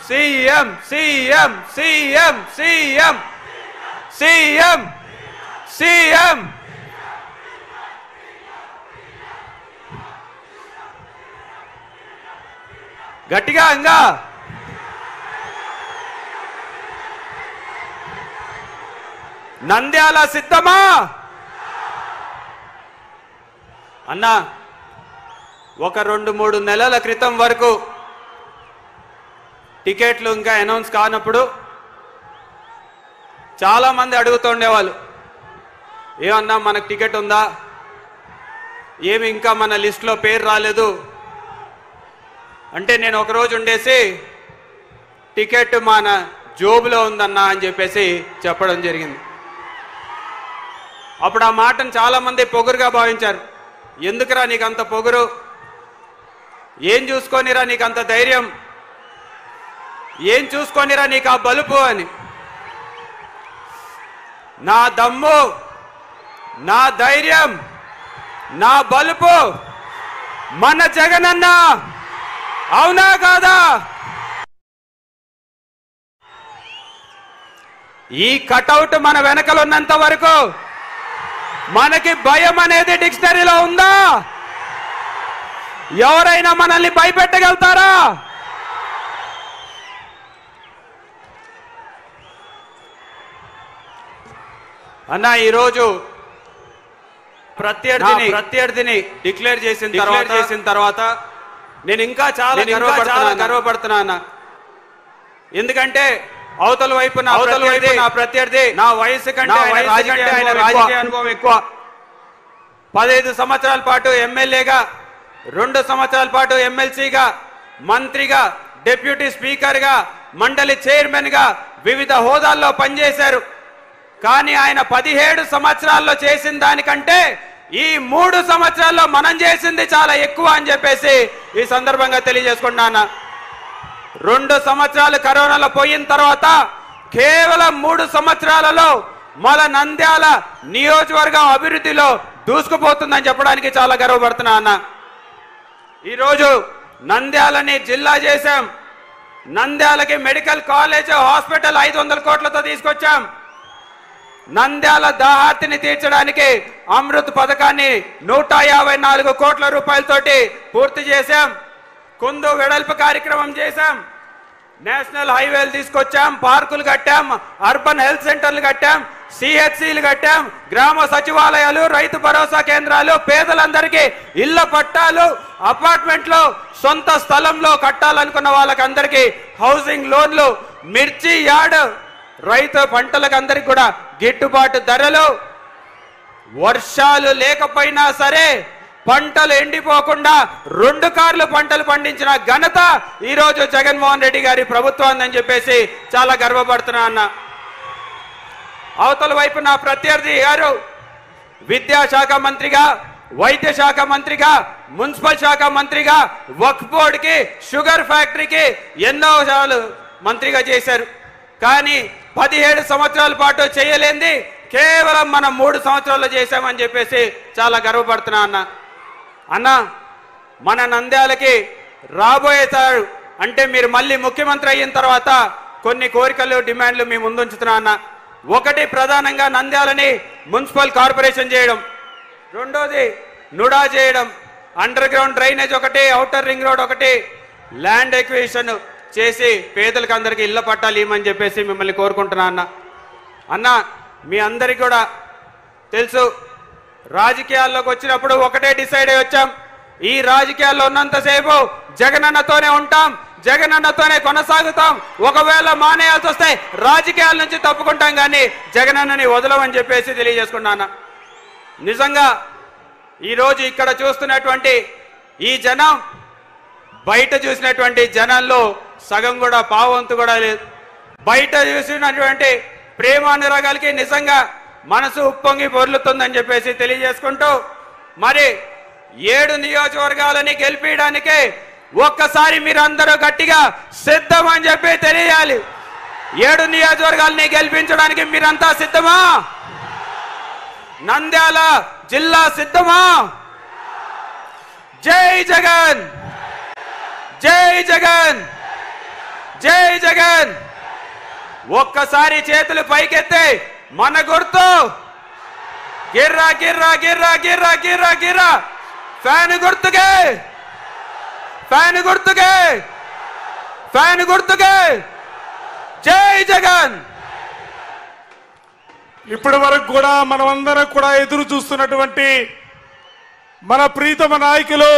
CM CM CM CM CM CM గట్టిగా ఇంకా నంద్యాల సిద్ధమా అన్నా? ఒక 2-3 నెలల క్రితం వరకు టికెట్లు ఇంకా అనౌన్స్ కానప్పుడు చాలా మంది అడుగుతుండేవాళ్ళు, ఏమన్నా మనకు టికెట్ ఉందా, ఏమి ఇంకా మన లిస్టులో పేరు రాలేదు అంటే నేను ఒకరోజు ఉండేసి టికెట్ మన జోబులో ఉందన్నా అని చెప్పేసి చెప్పడం జరిగింది. అప్పుడు ఆ మాటను చాలా మంది పొగురుగా భావించారు. ఎందుకురా నీకు అంత పొగురు, ఏం చూసుకొనిరా నీకు అంత ధైర్యం, ఏం చూసుకొనిరా నీకు ఆ బలుపు అని. నా దమ్ము, నా ధైర్యం, నా బలుపు మన జగనన్న. అవునా కాదా? ఈ కటౌట్ మన వెనకలు ఉన్నంత వరకు మనకి భయం అనేది డిక్షనరీలో ఉందా? ఎవరైనా మనల్ని భయపెట్టగలుగుతారా? అన్నా ఈరోజు ప్రత్యర్థిని డిక్లేర్ చేసిన తర్వాత నేను ఇంకా చాలా గర్వపడుతున్నా అన్న. ఎందుకంటే అవతల వైపు నా ప్రత్యర్థి నా వయసు కంటే ఆయన రాజకీయ అనుభవం ఎక్కువ. 15 సంవత్సరాల పాటు ఎమ్మెల్యేగా, 2 సంవత్సరాల పాటు ఎమ్మెల్సీగా, మంత్రిగా, డిప్యూటీ స్పీకర్గా, మండలి చైర్మన్గా వివిధ హోదాల్లో పనిచేశారు. కానీ ఆయన 17 సంవత్సరాల్లో చేసిన దానికంటే ఈ 3 సంవత్సరాల్లో మనం చేసింది చాలా ఎక్కువ అని చెప్పేసి ఈ సందర్భంగా తెలియజేసుకుంటున్నా. 2 సంవత్సరాలు కరోనాలో పోయిన తర్వాత కేవలం 3 సంవత్సరాలలో మన నంద్యాల నియోజకవర్గం అభివృద్ధిలో దూసుకుపోతుందని చెప్పడానికి చాలా గర్వపడుతున్నా అన్న. ఈరోజు నంద్యాలని జిల్లా చేశాం. నంద్యాలకి మెడికల్ కాలేజ్, హాస్పిటల్ 500 కోట్లతో తీసుకొచ్చాం. నంద్యాల దాహార్తిని తీర్చడానికి అమృత్ పథకాన్ని 154 కోట్ల రూపాయలతోటి పూర్తి చేశాం. కుందు వెడల్పు కార్యక్రమం చేశాం. నేషనల్ హైవేలు తీసుకొచ్చాం, పార్కులు కట్టాం, అర్బన్ హెల్త్ సెంటర్లు కట్టాం, సిహెచ్సిలు కట్టాం, గ్రామ సచివాలయాలు, రైతు భరోసా కేంద్రాలు, పేదలందరికీ ఇళ్ల పట్టాలు, అపార్ట్మెంట్లో సొంత స్థలంలో కట్టాలనుకున్న వాళ్ళకందరికీ హౌసింగ్ లోన్లు, మిర్చి యార్డ్, రైతు పంటలకు అందరికి కూడా గిట్టుబాటు ధరలు, వర్షాలు లేకపోయినా సరే పంటలు ఎండిపోకుండా 2 కార్లు పంటలు పండించిన ఘనత ఈరోజు జగన్మోహన్ రెడ్డి గారి ప్రభుత్వం అని చెప్పేసి చాలా గర్వపడుతున్నా అన్న. అవతల వైపు నా ప్రత్యర్థి గారు విద్యాశాఖ మంత్రిగా, వైద్య శాఖ మంత్రిగా, మున్సిపల్ శాఖ మంత్రిగా, వక్ఫ్ బోర్డుకి, షుగర్ ఫ్యాక్టరీకి ఎన్నో సార్లు మంత్రిగా చేశారు. కానీ 17 సంవత్సరాల పాటు చేయలేంది కేవలం మనం 3 సంవత్సరాల్లో చేశామని చెప్పేసి చాలా గర్వపడుతున్నా అన్న. మన నంద్యాలకి రాబోయేసారు అంటే మీరు మళ్ళీ ముఖ్యమంత్రి అయిన తర్వాత కొన్ని కోరికలు, డిమాండ్లు మీ ముందుంచుతున్నా అన్న. ఒకటి, ప్రధానంగా నంద్యాలని మున్సిపల్ కార్పొరేషన్ చేయడం. రెండోది నుడా చేయడం, అండర్ గ్రౌండ్ డ్రైనేజ్ ఒకటి, ఔటర్ రింగ్ రోడ్ ఒకటి, ల్యాండ్ ఎక్విజిషన్ చేసి పేదలకు అందరికీ ఇళ్ల పట్టాలు ఇవ్వమని చెప్పేసి మిమ్మల్ని కోరుకుంటున్నా అన్న. మీ అందరికీ కూడా తెలుసు, రాజకీయాల్లోకి వచ్చినప్పుడు ఒకటే డిసైడ్ అయ్యి వచ్చాం, ఈ రాజకీయాల్లో ఉన్నంతసేపు జగనన్నతోనే ఉంటాం, జగనన్నతోనే కొనసాగుతాం. ఒకవేళ మానేయాల్సి వస్తే రాజకీయాల నుంచి తప్పుకుంటాం, కానీ జగనన్నని వదలమని చెప్పేసి తెలియజేసుకున్నాను. నిజంగా ఈరోజు ఇక్కడ చూస్తున్నటువంటి ఈ జనం, బయట చూసినటువంటి జనాల్లో సగం కూడా, పావంతు కూడా లేదు. బయట చూసినటువంటి ప్రేమానురాగాలకి నిజంగా మనసు ఉప్పొంగి పొర్లుతుందని చెప్పేసి తెలియజేసుకుంటూ, మరి 7 నియోజకవర్గాలని గెలిపించడానికి ఒక్కసారి మీరందరూ గట్టిగా సిద్ధం అని చెప్పి తెలియాలి. 7 నియోజకవర్గాలని గెలిపించడానికి మీరంతా సిద్ధమా? నంద్యాల జిల్లా సిద్ధమా? జై జగన్, జై జగన్, జై జగన్. ఒక్కసారి చేతులు పైకెత్తే మన గుర్తు గిర్రా గిర్రా గిర్రా గిర్రా గిర్రా గిర్రా ఫ్యాన్ గుర్తుకే, ఫ్యాన్ గుర్తుకే, ఫ్యాన్ గుర్తుకే. జై జగన్. ఇప్పటి వరకు కూడా మనమందరం కూడా ఎదురు చూస్తున్నటువంటి మన ప్రీతమ నాయకులు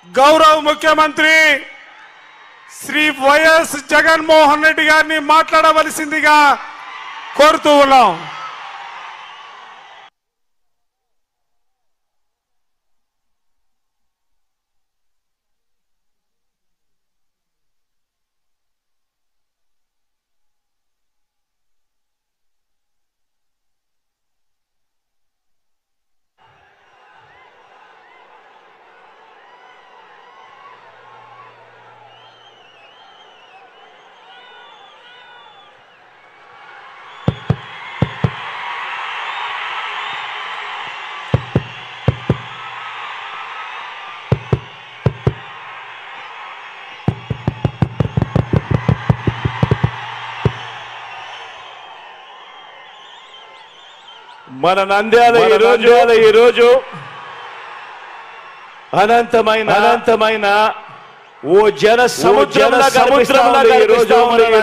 గౌరవ ముఖ్యమంత్రి శ్రీ వైఎస్ జగన్మోహన్ రెడ్డి గారిని మాట్లాడవలసిందిగా కోరుతూ ఉన్నాం. మన నంద్యాల ఈరోజు అనంతమైన ఓ జన సముద్రంలా కనిపిస్తా ఉంది.